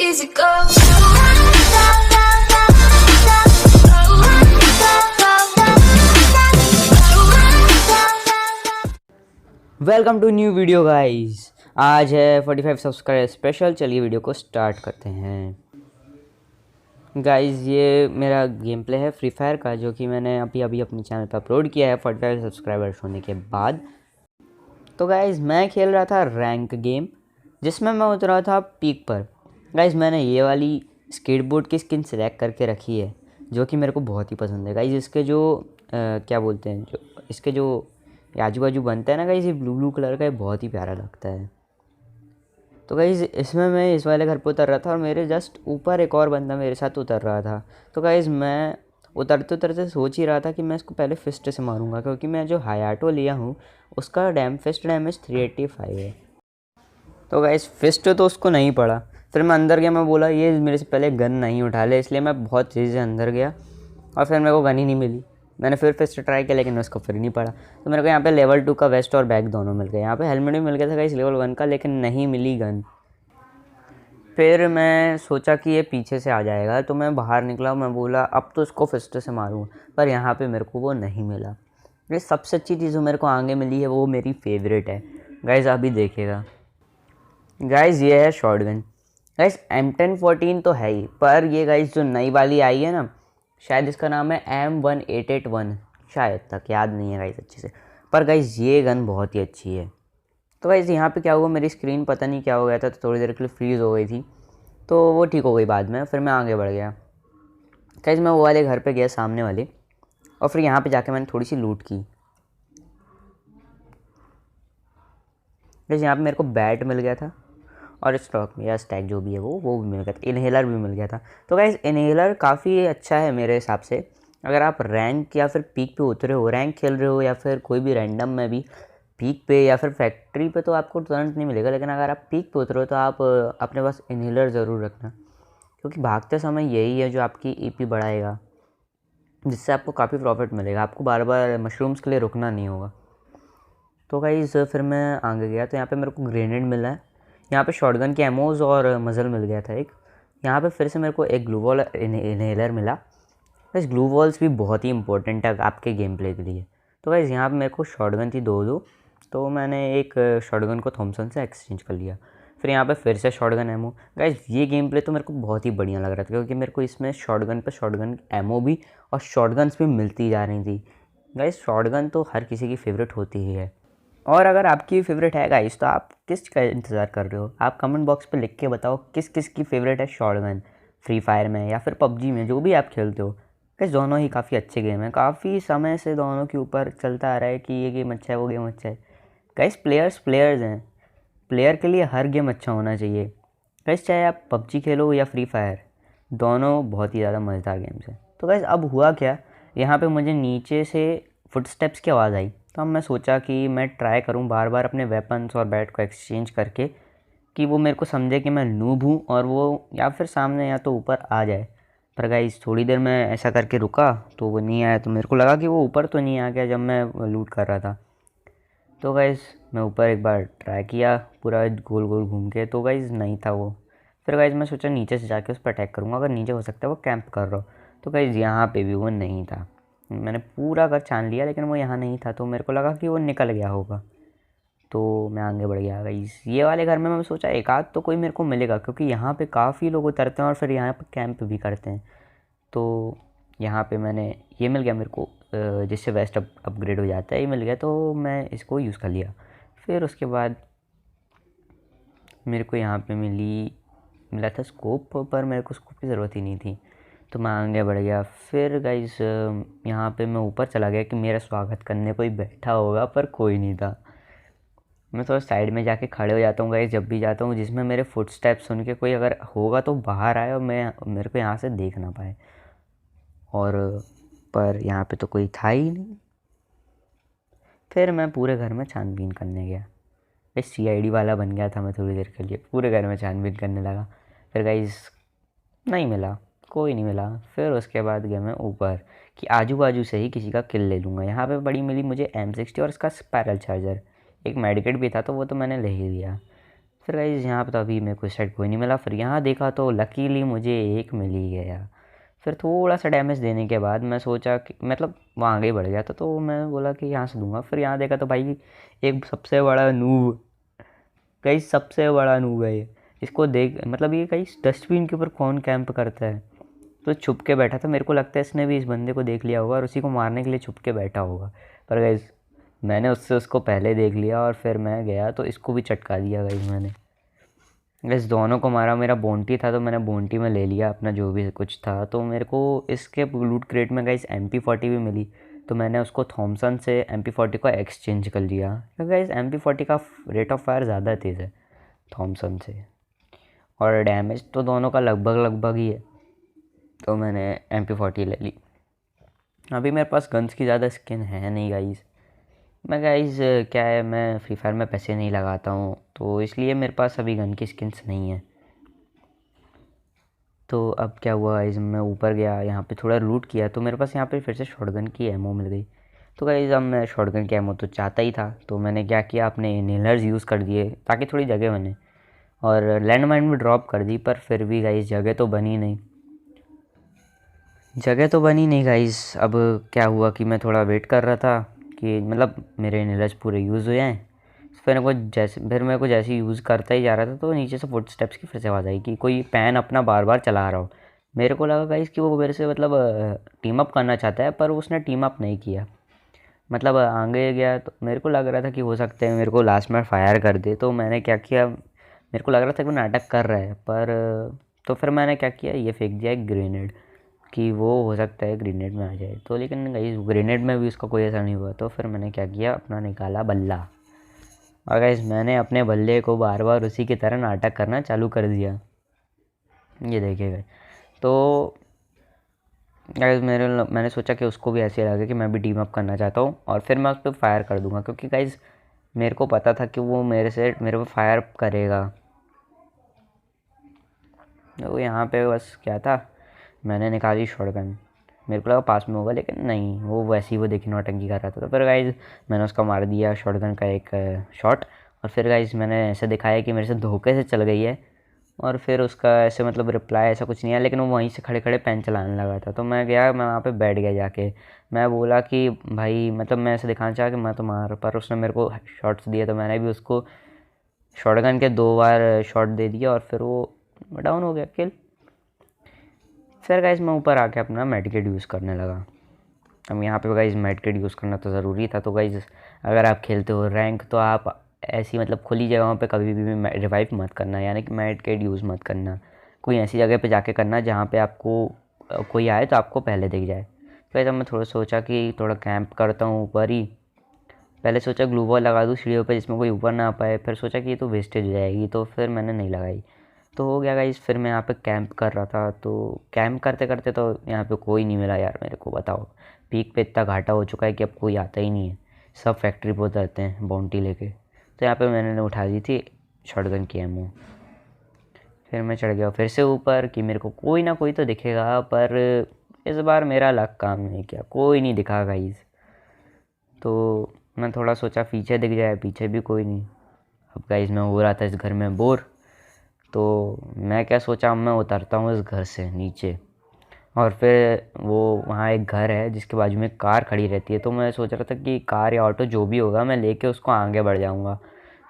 easy go. Welcome to new video guys. आज है 45 subscriber special. चलिए वीडियो को स्टार्ट करते हैं गाइस। ये मेरा गेम प्ले है फ्री फायर का, जो कि मैंने अभी अपने चैनल पर अपलोड किया है 45 सब्सक्राइबर्स होने के बाद। तो गाइस मैं खेल रहा था रैंक गेम, जिसमें मैं उतरा था पीक पर। गाइस मैंने ये वाली स्केटबोर्ड की स्किन सेलेक्ट करके रखी है, जो कि मेरे को बहुत ही पसंद है गाइस। इसके जो क्या बोलते हैं, जो इसके जो आजू बाजू बनता है ना गाइस, ये ब्लू कलर का, ये बहुत ही प्यारा लगता है। तो गाइस इसमें मैं इस वाले घर पे उतर रहा था और मेरे जस्ट ऊपर एक और बंदा मेरे साथ उतर रहा था। तो गाइस मैं उतरते उतरते सोच ही रहा था कि मैं इसको पहले फिस्ट से मारूंगा, क्योंकि मैं जो हायाटो लिया हूँ उसका फिस्ट डैमेज 385 है। तो गाइस फिस्ट तो उसको नहीं पड़ा। फिर मैं अंदर गया, मैं बोला ये मेरे से पहले गन नहीं उठा ले, इसलिए मैं बहुत तेज़ी से अंदर गया और फिर मेरे को गन ही नहीं मिली। मैंने फिर फिस्ट ट्राई किया, लेकिन उसको फिर नहीं पड़ा। तो मेरे को यहाँ पे लेवल 2 का वेस्ट और बैग दोनों मिल गए। यहाँ पे हेलमेट भी मिल गया था गाइस लेवल 1 का, लेकिन नहीं मिली गन। फिर मैं सोचा कि ये पीछे से आ जाएगा, तो मैं बाहर निकला। मैं बोला अब तो इसको फिस्ट से मारूँ, पर यहाँ पे मेरे को वो नहीं मिला। ये सबसे अच्छी चीज़ जो मेरे को आगे मिली है वो मेरी फेवरेट है गाइस, अभी देखिएगा गाइस। ये है शॉटगन गाइस। M1014 तो है ही, पर ये गाइस जो नई वाली आई है ना, शायद इसका नाम है M1881, शायद तक याद नहीं है गाइस अच्छे से, पर गाइस ये गन बहुत ही अच्छी है। तो गाइस यहाँ पे क्या हुआ, मेरी स्क्रीन पता नहीं क्या हो गया था, तो थोड़ी देर के लिए फ्रीज़ हो गई थी, तो वो ठीक हो गई बाद में। फिर मैं आगे बढ़ गया गाइस। मैं वो वाले घर पे गया, सामने वाले, और फिर यहाँ पे जाके मैंने थोड़ी सी लूट की गाइस। यहाँ पे मेरे को बैट मिल गया था और स्टॉक या स्टैक जो भी है वो भी मिल गया था। इनहेलर भी मिल गया था। तो गाइस इनहेलर काफ़ी अच्छा है मेरे हिसाब से। अगर आप रैंक या फिर पीक पे उतरे हो, रैंक खेल रहे हो, या फिर कोई भी रैंडम में भी पीक पे या फिर फैक्ट्री पे, तो आपको तुरंत नहीं मिलेगा। लेकिन अगर आप पीक पे उतरे हो तो आप अपने पास इनहेलर ज़रूर रखना, क्योंकि भागते समय यही है जो आपकी ईपी बढ़ाएगा, जिससे आपको काफ़ी प्रॉफिट मिलेगा। आपको बार बार मशरूम्स के लिए रुकना नहीं होगा। तो गाइस फिर मैं आगे गया, तो यहाँ पे मेरे को ग्रेनेड मिला है। यहाँ पे शॉटगन के एमोज और मज़ल मिल गया था एक। यहाँ पे फिर से मेरे को एक ग्लू वॉल इनहेलर मिला। बस ग्लू वॉल्स भी बहुत ही इंपॉर्टेंट है आपके गेम प्ले के लिए। तो गाइस यहाँ पे मेरे को शॉटगन थी दो, तो मैंने एक शॉटगन को थॉमसन से एक्सचेंज कर लिया। फिर यहाँ पे फिर से शॉटगन एमो। गाइस ये गेम प्ले तो मेरे को बहुत ही बढ़िया लग रहा था, क्योंकि मेरे को इसमें शॉटगन पे शॉटगन एमो भी और शॉटगन्स भी मिलती जा रही थी। गाइस शॉटगन तो हर किसी की फेवरेट होती ही है, और अगर आपकी फेवरेट है गाइस, तो आप किस का इंतज़ार कर रहे हो? आप कमेंट बॉक्स पे लिख के बताओ किस किस की फेवरेट है शॉटगन, फ्री फायर में या फिर पबजी में, जो भी आप खेलते हो। गाइस दोनों ही काफ़ी अच्छे गेम हैं, काफ़ी समय से दोनों के ऊपर चलता आ रहा है कि ये गेम अच्छा है, वो गेम अच्छा है। गाइस प्लेयर्स हैं, प्लेयर के लिए हर गेम अच्छा होना चाहिए। गाइस चाहे आप पबजी खेलो या फ्री फायर, दोनों बहुत ही ज़्यादा मज़ेदार गेम्स हैं। तो गाइस अब हुआ क्या, यहाँ पे मुझे नीचे से फुटस्टेप्स की आवाज़ आई। तो अब मैं सोचा कि मैं ट्राई करूं बार बार अपने वेपन्स और बैट को एक्सचेंज करके, कि वो मेरे को समझे कि मैं नूब हूँ और वो या फिर सामने या तो ऊपर आ जाए। पर गाइस थोड़ी देर मैं ऐसा करके रुका तो वो नहीं आया, तो मेरे को लगा कि वो ऊपर तो नहीं आ गया जब मैं लूट कर रहा था। तो गाइस मैं ऊपर एक बार ट्राई किया पूरा गोल गोल घूम के, तो गाइस नहीं था वो। फिर गाइस मैं सोचा नीचे से जाके उस पर अटैक करूँगा, अगर नीचे हो सकता है वो कैंप कर रहा हो। तो गाइस यहाँ पे भी वो नहीं था। मैंने पूरा घर छान लिया, लेकिन वो यहाँ नहीं था, तो मेरे को लगा कि वो निकल गया होगा। तो मैं आगे बढ़ गया गाइस। ये वाले घर में मैं सोचा एक आध तो कोई मेरे को मिलेगा, क्योंकि यहाँ पे काफ़ी लोग उतरते हैं और फिर यहाँ पे कैंप भी करते हैं। तो यहाँ पे मैंने ये मिल गया मेरे को, जिससे वेस्ट अपग्रेड हो जाता है, ये मिल गया, तो मैं इसको यूज़ कर लिया। फिर उसके बाद मेरे को यहाँ पे मिला था स्कोप, पर मेरे को स्कोप की ज़रूरत ही नहीं थी, तो मैं आगे बढ़ गया। फिर गाइस यहाँ पे मैं ऊपर चला गया कि मेरा स्वागत करने कोई बैठा होगा, पर कोई नहीं था। मैं थोड़ा साइड में जाके खड़े हो जाता हूँ गाइस जब भी जाता हूँ, जिसमें मेरे फुटस्टेप्स सुन के कोई अगर होगा तो बाहर आए और मेरे को यहाँ से देख ना पाए। और पर यहाँ पे तो कोई था ही नहीं। फिर मैं पूरे घर में छानबीन करने गया। इस CID वाला बन गया था मैं थोड़ी देर के लिए, पूरे घर में छानबीन करने लगा। फिर गाइस नहीं मिला, कोई नहीं मिला। फिर उसके बाद गया मैं ऊपर कि आजू बाजू से ही किसी का किल ले लूँगा। यहाँ पे बड़ी मिली मुझे M60 और इसका स्पायरल चार्जर, एक मेडिकेट भी था, तो वो तो मैंने ले ही लिया। फिर गाइस यहाँ पर तो अभी मेरे को इस साइड कोई नहीं मिला। फिर यहाँ देखा तो लकीली मुझे एक मिल ही गया। फिर थोड़ा सा डैमेज देने के बाद मैं सोचा कि मतलब वहाँ आगे बढ़ गया था, तो मैं बोला कि यहाँ से दूंगा। फिर यहाँ देखा तो भाई एक सबसे बड़ा नूब, कहीं सबसे बड़ा नूब है ये। इसको देख मतलब ये कहीं डस्टबिन के ऊपर कौन कैंप करता है। तो छुप के बैठा था, मेरे को लगता है इसने भी इस बंदे को देख लिया होगा और उसी को मारने के लिए छुप के बैठा होगा। पर गाइस मैंने उससे उसको पहले देख लिया और फिर मैं गया तो इसको भी चटका दिया गाइस मैंने। इस दोनों को मारा। मेरा बोंटी था तो मैंने बोंटी में ले लिया अपना जो भी कुछ था। तो मेरे को इसके लूट क्रेट में गाइस MP40 भी मिली, तो मैंने उसको थॉमसन से MP40 को एक्सचेंज कर लिया, क्योंकि गाइस MP40 का रेट ऑफ फायर ज़्यादा तेज़ है थॉमसन से, और डैमेज तो दोनों का लगभग लगभग ही है। तो मैंने MP40 ले ली। अभी मेरे पास गन्स की ज़्यादा स्किन है नहीं गाइस। मैं गाइस क्या है, मैं फ्री फायर में पैसे नहीं लगाता हूँ, तो इसलिए मेरे पास अभी गन की स्किन्स नहीं है। तो अब क्या हुआ गाइस, मैं ऊपर गया, यहाँ पे थोड़ा लूट किया, तो मेरे पास यहाँ पे फिर से शॉटगन की एमो मिल गई। तो गाइस अब मैं शॉटगन की एमो तो चाहता ही था, तो मैंने क्या किया, अपने इनहेलर्स यूज़ कर दिए ताकि थोड़ी जगह बने, और लैंड माइन भी ड्रॉप कर दी। पर फिर भी गाइस जगह तो बनी नहीं, गाइस। अब क्या हुआ कि मैं थोड़ा वेट कर रहा था कि मतलब मेरे इनहेलर्स पूरे यूज़ हो जाएँ। फिर मेरे को जैसे यूज़ करता ही जा रहा था तो नीचे से फुट स्टेप्स की फिर से आवाज़ आई कि कोई पैन अपना बार बार चला रहा हो। मेरे को लगा गाइस कि वो मेरे से मतलब टीम अप करना चाहता है, पर उसने टीम अप नहीं किया। मतलब आगे गया तो मेरे को लग रहा था कि हो सकता है मेरे को लास्ट में फायर कर दे। तो मैंने क्या किया, मेरे को लग रहा था कि वो नाटक कर रहा है, पर तो फिर मैंने क्या किया, ये फेंक दिया एक ग्रेनेड कि वो हो सकता है ग्रेनेड में आ जाए। तो लेकिन गाइस ग्रेनेड में भी उसका कोई असर नहीं हुआ। तो फिर मैंने क्या किया, अपना निकाला बल्ला, और गाइस मैंने अपने बल्ले को बार बार उसी की तरह नाटक करना चालू कर दिया। ये देखिएगा। तो गाइस मैंने सोचा कि उसको भी ऐसे लगे कि मैं भी टीम अप करना चाहता हूँ, और फिर मैं उस पर फायर कर दूंगा, क्योंकि गाइस मेरे को पता था कि वो मेरे पे फायर करेगा। तो यहाँ पे बस क्या था, मैंने निकाली शॉटगन, मेरे को लगा पास में होगा, लेकिन नहीं, वो वैसे ही वो देखी नौटंकी कर रहा था। तो फिर गाइस मैंने उसका मार दिया शॉटगन का एक शॉट, और फिर गाइस मैंने ऐसे दिखाया कि मेरे से धोखे से चल गई है, और फिर उसका ऐसे मतलब रिप्लाई ऐसा कुछ नहीं है, लेकिन वो वहीं से खड़े खड़े पेन चलाने लगा था। तो मैं गया, मैं वहाँ पे बैठ गया जाके, मैं बोला कि भाई मतलब मैं ऐसे दिखाना चाहा कि मैं तो मार, पर उसने मेरे को शॉट्स दिए, तो मैंने भी उसको शॉटगन के 2 बार शॉट दे दिया, और फिर वो डाउन हो गया, किल। फिर गाइस मैं ऊपर आके अपना मेडिकेट यूज़ करने लगा। अब यहाँ पे गाइस मेडिकेट यूज़ करना तो ज़रूरी था। तो गाइस अगर आप खेलते हो रैंक, तो आप ऐसी मतलब खुली जगहों पे कभी भी रिवाइव मत करना, यानी कि मेडिकेट यूज़ मत करना। कोई ऐसी जगह पे जाके करना जहाँ पे आपको कोई आए तो आपको पहले दिख जाए। तो ऐसा मैं थोड़ा सोचा कि थोड़ा कैंप करता हूँ ऊपर ही। पहले सोचा ग्लू वॉल लगा दूँ सीढ़ियों पे जिसमें कोई ऊपर ना आ पाए, फिर सोचा कि ये तो वेस्टेज हो जाएगी, तो फिर मैंने नहीं लगाई। तो हो गया गाइस, फिर मैं यहाँ पे कैंप कर रहा था। तो कैंप करते करते तो यहाँ पे कोई नहीं मिला यार मेरे को, बताओ। पीक पे इतना घाटा हो चुका है कि अब कोई आता ही नहीं है, सब फैक्ट्री पे उतरते हैं बाउंटी लेके। तो यहाँ पे मैंने उठा दी थी शॉटगन की एमो। फिर मैं चढ़ गया फिर से ऊपर कि मेरे को कोई ना कोई तो दिखेगा, पर इस बार मेरा लक काम नहीं किया, कोई नहीं दिखा गाइस। तो मैं थोड़ा सोचा पीछे दिख जाए, पीछे भी कोई नहीं। अब गाइस मैं हो रहा था इस घर में बोर, तो मैं क्या सोचा, मैं उतरता हूँ इस घर से नीचे, और फिर वो वहाँ एक घर है जिसके बाजू में कार खड़ी रहती है। तो मैं सोच रहा था कि कार या ऑटो जो भी होगा मैं लेके उसको आगे बढ़ जाऊँगा।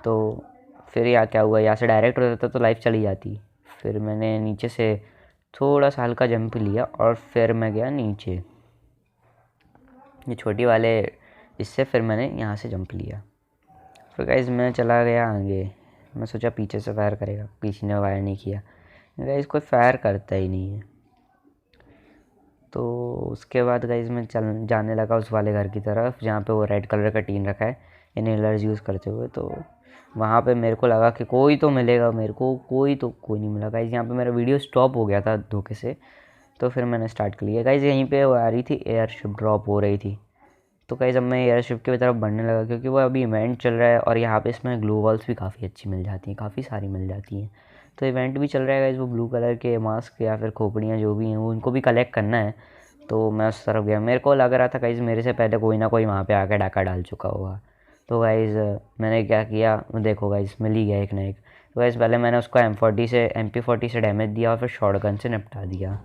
तो फिर यहाँ क्या हुआ, यहाँ से डायरेक्ट हो जाता तो लाइफ चली जाती। फिर मैंने नीचे से थोड़ा सा हल्का जंप लिया, और फिर मैं गया नीचे ये छोटी वाले इससे, फिर मैंने यहाँ से जंप लिया। फिर गाइस मैं चला गया आगे, मैं सोचा पीछे से फायर करेगा, पीछे ने फायर नहीं किया। गाइस कोई फायर करता ही नहीं है। तो उसके बाद गाइस मैं चल जाने लगा उस वाले घर की तरफ जहाँ पे वो रेड कलर का टीन रखा है इनहेलर्स यूज़ करते हुए। तो वहाँ पे मेरे को लगा कि कोई तो मिलेगा मेरे को, कोई नहीं मिला गाइस। यहाँ पे मेरा वीडियो स्टॉप हो गया था धोखे से। तो फिर मैंने स्टार्ट कर लिया गाइस। यहीं पे वो आ रही थी, एयरशिप ड्रॉप हो रही थी। तो गाइस अब मैं एयरशिप की तरफ बढ़ने लगा, क्योंकि वो अभी इवेंट चल रहा है, और यहाँ पे इसमें ग्लू वॉल्स भी काफ़ी अच्छी मिल जाती हैं, काफ़ी सारी मिल जाती हैं। तो इवेंट भी चल रहा है गाइस, वो ब्लू कलर के मास्क या फिर खोपड़ियाँ जो भी हैं वो उनको भी कलेक्ट करना है। तो मैं उस तरफ गया, मेरे को लग रहा था गाइस मेरे से पहले कोई ना कोई वहाँ पे आके डाका डाल चुका होगा। तो गाइस मैंने क्या किया, देखो गाइस मिल ही गया एक ना एक। तो गाइस पहले मैंने उसको MP40 से डैमेज दिया और फिर शॉटगन से निपटा दिया।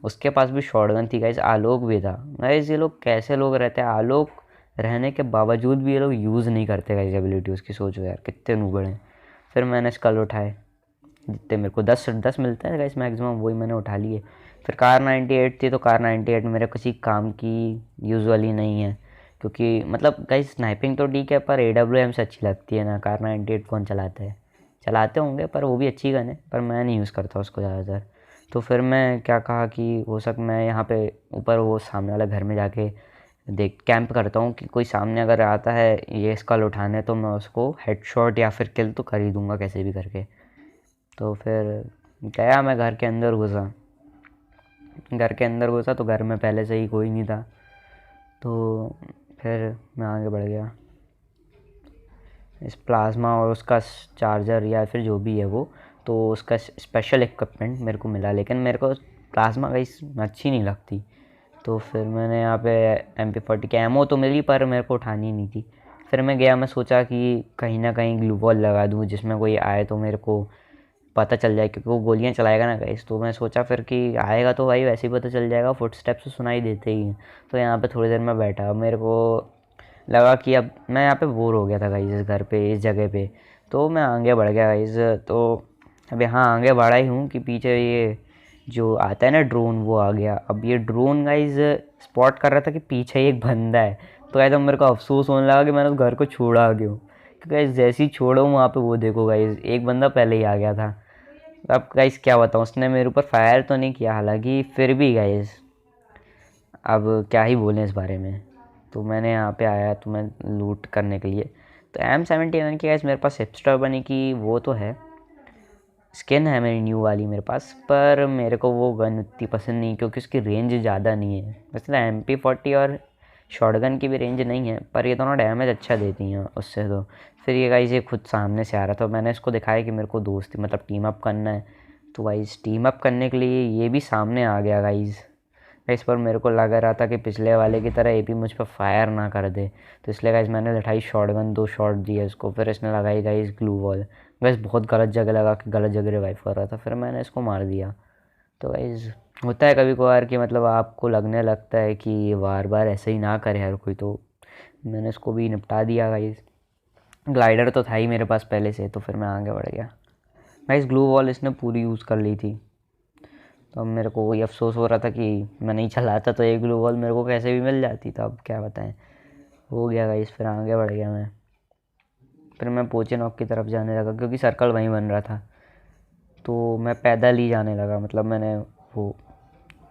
उसके पास भी शॉटगन थी गाइस, आलोक भी था। गाइस ये लोग कैसे लोग रहते हैं, आलोक रहने के बावजूद भी ये लोग यूज़ नहीं करते गाइस एबिलिटी उसकी। सोचो यार कितने नूबड़े हैं। फिर मैंने स्कल उठाए, जितने मेरे को 10 मिलते हैं गाइस मैक्सिमम, वही मैंने उठा लिए। फिर कार 98 थी, तो कार 98 मेरे किसी काम की यूजुअली नहीं है, क्योंकि मतलब गाइस स्नाइपिंग तो ठीक है पर AWM से अच्छी लगती है ना। कार 98 कौन चलाता है, चलाते होंगे पर वो भी अच्छी गन है, पर मैं नहीं यूज़ करता उसको ज़्यादातर। तो फिर मैं क्या कहा कि हो सक मैं यहाँ पे ऊपर वो सामने वाला घर में जाके देख कैंप करता हूँ कि कोई सामने अगर आता है ये स्कल उठाने, तो मैं उसको हेडशॉट या फिर किल तो कर ही दूँगा कैसे भी करके। तो फिर गया, मैं घर के अंदर घुसा। तो घर में पहले से ही कोई नहीं था। तो फिर मैं आगे बढ़ गया। इस प्लाज्मा और उसका चार्जर या फिर जो भी है वो, तो उसका स्पेशल इक्विपमेंट मेरे को मिला, लेकिन मेरे को प्लाज्मा गाइस अच्छी नहीं लगती। तो फिर मैंने यहाँ पे MP40 की एमओ तो मिली पर मेरे को उठानी नहीं थी। फिर मैं गया, मैं सोचा कि कहीं ना कहीं ग्लू वॉल लगा दूँ जिसमें कोई आए तो मेरे को पता चल जाए, क्योंकि वो गोलियाँ चलाएगा ना गाइस। तो मैं सोचा फिर कि आएगा तो भाई वैसे ही पता चल जाएगा, फुटस्टेप्स तो सुनाई देते ही हैं। तो यहाँ पे थोड़ी देर में बैठा, मेरे को लगा कि अब मैं यहाँ पे बोर हो गया था गाइस इस घर पे, इस जगह पे। तो मैं आगे बढ़ गया गाइस। तो अब यहाँ आगे बढ़ा ही हूँ कि पीछे ये जो आता है ना ड्रोन, वो आ गया। अब ये ड्रोन गाइस स्पॉट कर रहा था कि पीछे एक बंदा है। तो एकदम मेरे को अफसोस होने लगा कि मैंने उस घर को छोड़ा आ गया हूँ, क्योंकि गाइस जैसे ही छोड़ा हूँ वहाँ पे वो देखो गाइस एक बंदा पहले ही आ गया था। अब गाइस क्या बताऊँ, उसने मेरे ऊपर फायर तो नहीं किया हालांकि, फिर भी गाइस अब क्या ही बोलें इस बारे में। तो मैंने यहाँ पे आया तो मैं लूट करने के लिए। तो M79 की गाइस मेरे पास हिपस्टर बनी की वो तो है, स्किन है मेरी न्यू वाली मेरे पास, पर मेरे को वो गन उतनी पसंद नहीं क्योंकि उसकी रेंज ज़्यादा नहीं है। वैसे MP40 और शॉटगन की भी रेंज नहीं है, पर ये दोनों डैमेज अच्छा देती हैं उससे। तो फिर ये गाइस ये खुद सामने से आ रहा था, मैंने इसको दिखाया कि मेरे को दोस्ती मतलब टीम अप करना है। तो गाइस टीम अप करने के लिए ये भी सामने आ गया गाइस। इस पर मेरे को लग रहा था कि पिछले वाले की तरह AP मुझ पर फायर ना कर दे, तो इसलिए गाइस मैंने उठाई शॉटगन, 2 शॉट दिए इसको। फिर इसने लगाई गाइस ग्लू वॉल। गाइस बहुत गलत जगह लगा कि गलत जगह रिवाइव कर रहा था, फिर मैंने इसको मार दिया। तो गाइस होता है कभी कभार कि मतलब आपको लगने लगता है कि ये बार बार ऐसे ही ना करे हर कोई, तो मैंने इसको भी निपटा दिया गाइस। ग्लाइडर तो था ही मेरे पास पहले से, तो फिर मैं आगे बढ़ गया। गाइस ग्लू वॉल इसने पूरी यूज़ कर ली थी। तो अब मेरे को वही अफसोस हो रहा था कि मैं नहीं चलाता तो एक ग्लू वॉल मेरे को कैसे भी मिल जाती। तो अब क्या बताएं, हो गया गाइस। फिर आगे बढ़ गया मैं। फिर मैं पोचे नॉक की तरफ जाने लगा क्योंकि सर्कल वहीं बन रहा था। तो मैं पैदल ही जाने लगा, मतलब मैंने वो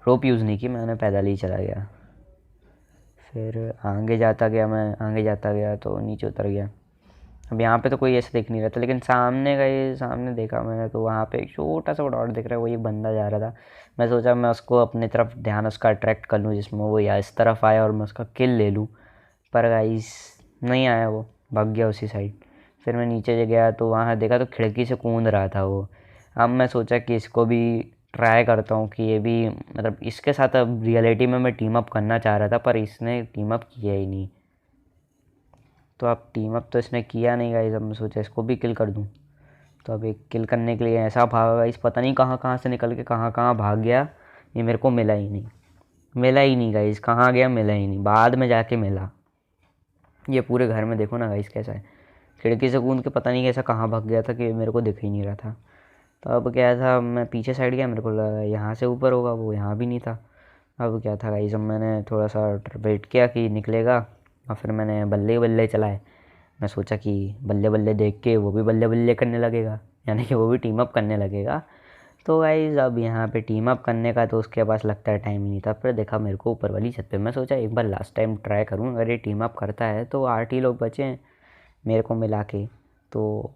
रोप यूज़ नहीं की, मैंने पैदल ही चला गया। फिर आगे जाता गया तो नीचे उतर गया। अब यहाँ पे तो कोई ऐसे दिख नहीं रहा था, लेकिन सामने देखा मैंने तो वहाँ पे एक छोटा सा डॉट दिख रहा है, वो एक बंदा जा रहा था। मैं सोचा मैं उसको अपनी तरफ ध्यान उसका अट्रैक्ट कर लूँ जिसमें वो या इस तरफ आया और मैं उसका किल ले लूँ, पर गाइस नहीं आया, वो भाग गया उसी साइड। फिर मैं नीचे गया तो वहाँ देखा तो खिड़की से कूद रहा था वो। अब मैं सोचा कि इसको भी ट्राई करता हूँ कि ये भी मतलब इसके साथ अब रियलिटी में मैं टीम अप करना चाह रहा था, पर इसने टीम अप किया ही नहीं। तो अब टीम अप तो इसने किया नहीं गाइस, अब मैं सोचा इसको भी किल कर दूं। तो अब एक किल करने के लिए ऐसा भागा गाइस, पता नहीं कहाँ कहाँ से निकल के कहाँ कहाँ भाग गया, ये मेरे को मिला ही नहीं गाइस। कहाँ गया मिला ही नहीं, बाद में जाके मिला। ये पूरे घर में देखो ना गाइस कैसा है, खिड़की से कूद के पता नहीं कैसा कहाँ भाग गया था कि मेरे को दिख ही नहीं रहा था। तो अब क्या था, मैं पीछे साइड गया, मेरे को लगा यहाँ से ऊपर होगा, वो यहाँ भी नहीं था। अब क्या था गाइस, अब मैंने थोड़ा सा वेट किया कि निकलेगा, और फिर मैंने बल्ले बल्ले चलाए। मैं सोचा कि बल्ले बल्ले देख के वो भी बल्ले बल्ले करने लगेगा, यानी कि वो भी टीम अप करने लगेगा। तो गाइस अब यहाँ पे टीम अप करने का तो उसके पास लगता है टाइम ही नहीं था। फिर देखा मेरे को ऊपर वाली छत पे, मैं सोचा एक बार लास्ट टाइम ट्राई करूँ, अगर ये टीम अप करता है तो 8 ही लोग बचे हैं मेरे को मिला के, तो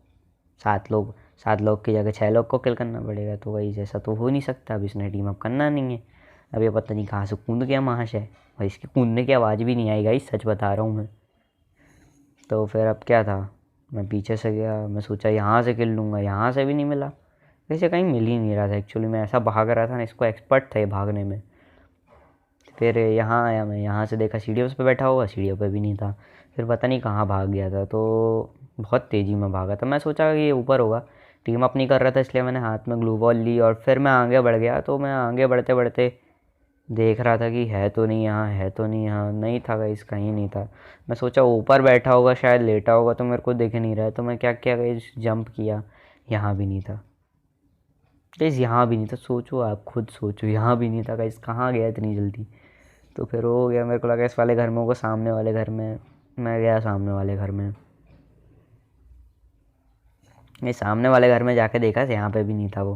7 लोग की जगह 6 लोग को किल करना पड़ेगा। तो वही जैसा तो हो नहीं सकता, अब इसने टीम अप करना नहीं है। अब ये पता नहीं कहाँ से कूद गया महाशय, भाई इसकी कूदने की आवाज़ भी नहीं आई गाइस, सच बता रहा हूँ मैं। तो फिर अब क्या था, मैं पीछे से गया, मैं सोचा यहाँ से किल लूँगा, यहाँ से भी नहीं मिला, वैसे कहीं मिल ही नहीं रहा था। एक्चुअली मैं ऐसा भाग रहा था ना, इसको एक्सपर्ट था ये भागने में। फिर यहाँ आया, मैं यहाँ से देखा सीढ़ियों पे बैठा हुआ, सीढ़ियों पे भी नहीं था। फिर पता नहीं कहाँ भाग गया था, तो बहुत तेज़ी में भागा था। मैं सोचा कि ये ऊपर होगा, टीम अप नहीं कर रहा था, इसलिए मैंने हाथ में ग्लू बॉल ली और फिर मैं आगे बढ़ गया। तो मैं आगे बढ़ते बढ़ते देख रहा था कि है तो नहीं यहाँ, है तो नहीं यहाँ, नहीं था गाइस, कहीं नहीं था। मैं सोचा ऊपर बैठा होगा शायद, लेटा होगा, तो मेरे को दिख नहीं रहा है। तो मैं क्या किया गाइस, जंप किया, यहाँ भी नहीं था गाइस, यहाँ भी नहीं था। सोचो, आप खुद सोचो, यहाँ भी नहीं था गाइस, कहाँ गया इतनी जल्दी। तो फिर हो गया, मेरे को लगा इस वाले घर में होगा, सामने वाले घर में। मैं गया सामने वाले घर में, ये सामने वाले घर में जाके देखा, यहाँ पे भी नहीं था वो।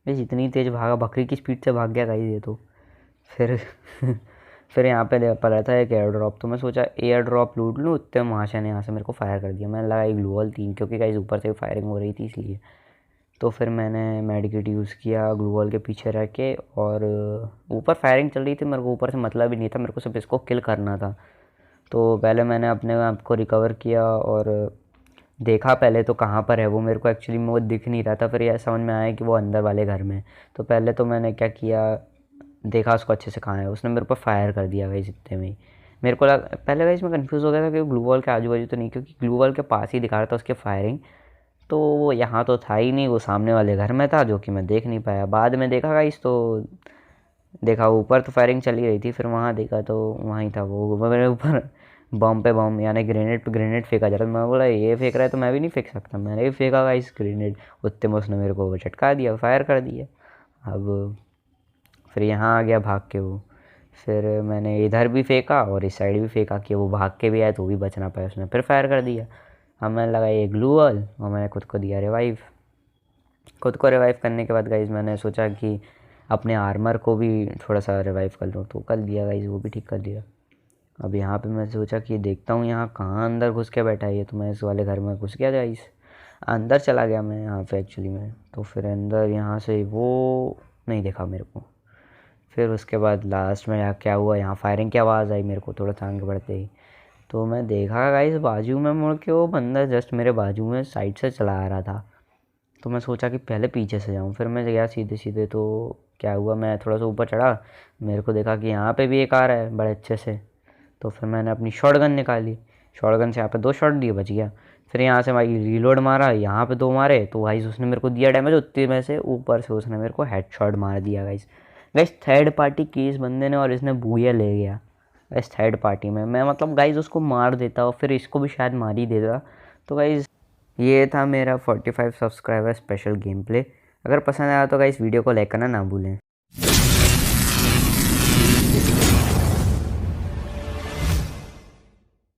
गाइस इतनी तेज़ भागा, बकरी की स्पीड से भाग गया गाइस ये तो। फिर फिर यहाँ पे पड़ा था एक एयर ड्रॉप, तो मैं सोचा एयर ड्रॉप लूट लूँ, उतने महाशय ने यहाँ से मेरे को फायर कर दिया। मैंने लगाई ग्लू वॉल 3, क्योंकि गाइस ऊपर से फायरिंग हो रही थी इसलिए। तो फिर मैंने मेडिकेट यूज़ किया ग्लू वॉल के पीछे रह के, और ऊपर फायरिंग चल रही थी, मेरे को ऊपर से मतलब ही नहीं था, मेरे को सिर्फ इसको किल करना था। तो पहले मैंने अपने आप को रिकवर किया और देखा पहले तो कहाँ पर है वो, मेरे को एक्चुअली में वो दिख नहीं रहा था। फिर यह समझ में आया कि वो अंदर वाले घर में। तो पहले तो मैंने क्या किया, देखा उसको अच्छे से कहाँ है, उसने मेरे पर फायर कर दिया गाइस इतने में ही। मेरे को लगा पहले गाइस, मैं कंफ्यूज हो गया था कि ग्लू वॉल के आजू बाजू तो नहीं, क्योंकि ग्लू वॉल के पास ही दिखा रहा था उसके फायरिंग। तो वो यहाँ तो था ही नहीं, वो सामने वाले घर में था, जो कि मैं देख नहीं पाया। बाद में देखा गाइस तो देखा ऊपर तो फायरिंग चल ही रही थी, फिर वहाँ देखा तो वहीं था वो, मेरे ऊपर बम पे बम, यानी ग्रेनेड पे ग्रेनेड फेंका जा रहा था। मैं बोला ये फेंक रहा है तो मैं भी नहीं फेंक सकता, मैंने भी फेंका गाइस ग्रेनेड, उतने में उसने मेरे को झटका दिया, फायर कर दिया। अब फिर यहाँ आ गया भाग के वो। फिर मैंने इधर भी फेंका और इस साइड भी फेंका कि वो भाग के भी आया तो भी बच ना पाया, उसने फिर फायर कर दिया। अब मैंने लगाई ये ग्लू वॉल और मैंने खुद को दिया रिवाइव। खुद को रिवाइव करने के बाद गाइज मैंने सोचा कि अपने आर्मर को भी थोड़ा सा रिवाइव कर लूँ, तो कर दिया गाइज, वो भी ठीक कर दिया। अब यहाँ पे मैं सोचा कि देखता हूँ यहाँ कहाँ अंदर घुस के बैठा है ये, तो मैं इस वाले घर में घुस गया गाइज, अंदर चला गया मैं यहाँ पे एक्चुअली में। तो फिर अंदर यहाँ से वो नहीं देखा मेरे को। फिर उसके बाद लास्ट में यहाँ क्या हुआ, यहाँ फायरिंग की आवाज़ आई मेरे को थोड़ा सा आगे बढ़ते ही। तो मैं देखा गाइस बाजू में मुड़ के वो बंदा जस्ट मेरे बाजू में साइड से चला आ रहा था। तो मैं सोचा कि पहले पीछे से जाऊँ, फिर मैं गया सीधे सीधे। तो क्या हुआ, मैं थोड़ा सा ऊपर चढ़ा, मेरे को देखा कि यहाँ पे भी एक आ रहा है बड़े अच्छे से। तो फिर मैंने अपनी शॉटगन निकाली, शॉटगन से यहाँ पे 2 शॉट दिए, बच गया। फिर यहाँ से भाई रीलोड मारा, यहाँ पे 2 मारे, तो भाई उसने मेरे को दिया डैमेज उतने में से, ऊपर से उसने मेरे को हेडशॉट मार दिया गाइस। गाइस थर्ड पार्टी की इस बंदे ने, और इसने बूया ले गया गाइस थर्ड पार्टी में। मैं मतलब गाइस उसको मार देता और फिर इसको भी शायद मार ही देता। तो गाइस ये था मेरा 45 सब्सक्राइबर स्पेशल गेम प्ले। अगर पसंद आया तो गाइस वीडियो को लाइक करना ना भूलें।